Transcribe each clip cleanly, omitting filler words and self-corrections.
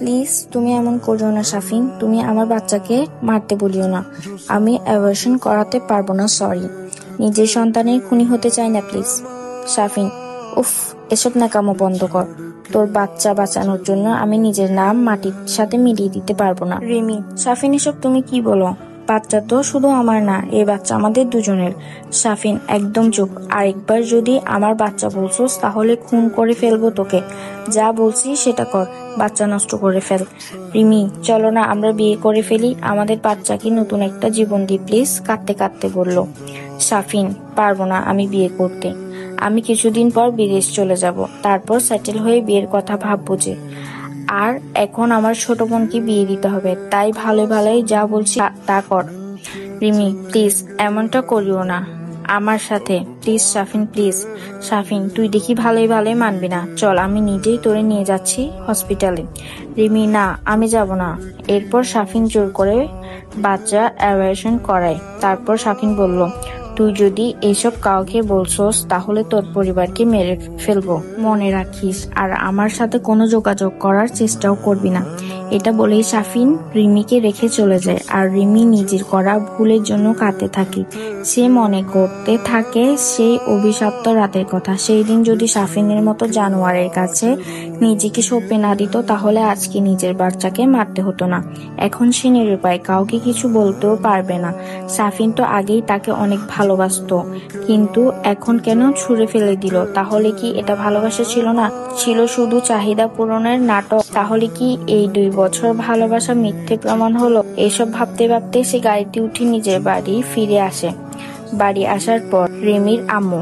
Please তুমি এমন করো না শাফিন, তুমি আমার বাচ্চাকে মারতে বলিও না। আমি অ্যাবর্শন করাতে পারবো না, সরি। নিজের সন্তানের খুনি হতে চাই না প্লিজ। শাফিন, উফ, এসব নাকামো বন্ধ কর। তোর বাচ্চা বাঁচানোর জন্য আমি নিজের নাম মাটির সাথে মিলিয়ে দিতে পারবো না। রিমি, শাফিন এসব তুমি কি বলো? বাচ্চা তো শুধু আমার না, এই বাচ্চা আমাদের দুজনের। শাফিন, একদম চুপ। আরেকবার যদি আমার বাচ্চা বলছোস তাহলে খুন করে ফেলবো তোকে। যা বলছি সেটা কর, বাচ্চা নষ্ট করে ফেল। রিমি, চলো না আমরা বিয়ে করে ফেলি, আমাদের বাচ্চাকে নতুন একটা জীবন দিই প্লিজ, কাঁদতে কাঁদতে বলল। শাফিন, পারবো না আমি বিয়ে করতে। আমি কিছুদিন পর বিদেশ চলে যাব, তারপর সেটেল হয়ে বিয়ের কথা ভাববো যে। আর এখন আমার ছোট বোনকে বিয়ে দিতে হবে, তাই ভালো ভালোই যা বলছি তা কর। রিমি, প্লিজ এমনটা করিও না আমার সাথে, প্লিজ শাফিন, প্লিজ। শাফিন, তুই দেখি ভালোই ভালোই মানবি না, চল আমি নিজেই তোরে নিয়ে যাচ্ছি হসপিটালে। রিমি, না আমি যাব না। এরপর শাফিন জোর করে বাচ্চা অ্যাবর্শন করায়। তারপর শাফিন বলল, তুই যদি এসব কাউকে বলছোস তাহলে তোর পরিবারকে মেরে ফেলবো, মনে রাখিস। আর আমার সাথে কোনো যোগাযোগ করার চেষ্টাও করবি না। এটা বলেই শাফিন রিমিকে রেখে চলে যায়। আর রিমি নিজের করা ভুলের জন্য কাঁদতে থাকে। সে মনে করতে থাকে সেই অভিশপ্ত রাতের কথা। সেই দিন যদি শাফিনের মতো জানোয়ারের কাছে নিজেকে সঁপে না দিত তাহলে আজকে নিজের বাচ্চাকে মারতে হতো না। এখন সে নিরুপায়, কাউকে কিছু বলতেও পারবে না। শাফিন তো আগেই তাকে অনেক ভালোবাসতো, কিন্তু এখন কেন ছুঁড়ে ফেলে দিল? তাহলে কি এটা ভালোবাসা ছিল না, ছিল শুধু চাহিদা পূরণের নাটক? তাহলে কি এই 2 বছর ভালোবাসা মিথ্যে প্রমাণ হলো? এসব ভাবতে ভাবতে সে গাড়িতে উঠে নিজের বাড়ি ফিরে আসে। বাড়ি আসার পর রিমির আম্মু,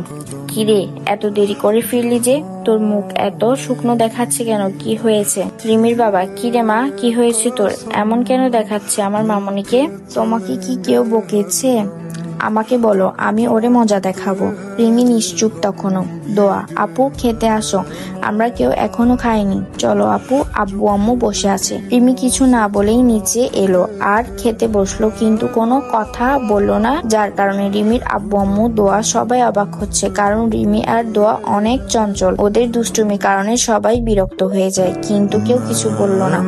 কিরে এত দেরি করে ফিরলি যে, তোর মুখ এত শুকনো দেখাচ্ছে কেন, কি হয়েছে? রিমির বাবা, কিরে মা, কি হয়েছে তোর, এমন কেন দেখাচ্ছে আমার মামনিকে? তোমাকে কি কেউ বকেছে? আমাকে বলো, আমি ওরে মজা দেখাবো। রিমি নিশ্চুপ তখনও। দোয়া, আপু খেতে আসো, আমরা কেউ এখনো খাইনি, চলো আপু, আব্বু আম্মু বসে আছে। রিমি কিছু না বলেই নিচে এলো আর খেতে বসলো, কিন্তু কোনো কথা বললো না, যার কারণে রিমির আব্বু আম্মু, দোয়া সবাই অবাক হচ্ছে, কারণ রিমি আর দোয়া অনেক চঞ্চল। ওদের দুষ্টুমির কারণে সবাই বিরক্ত হয়ে যায়, কিন্তু কেউ কিছু বললো না।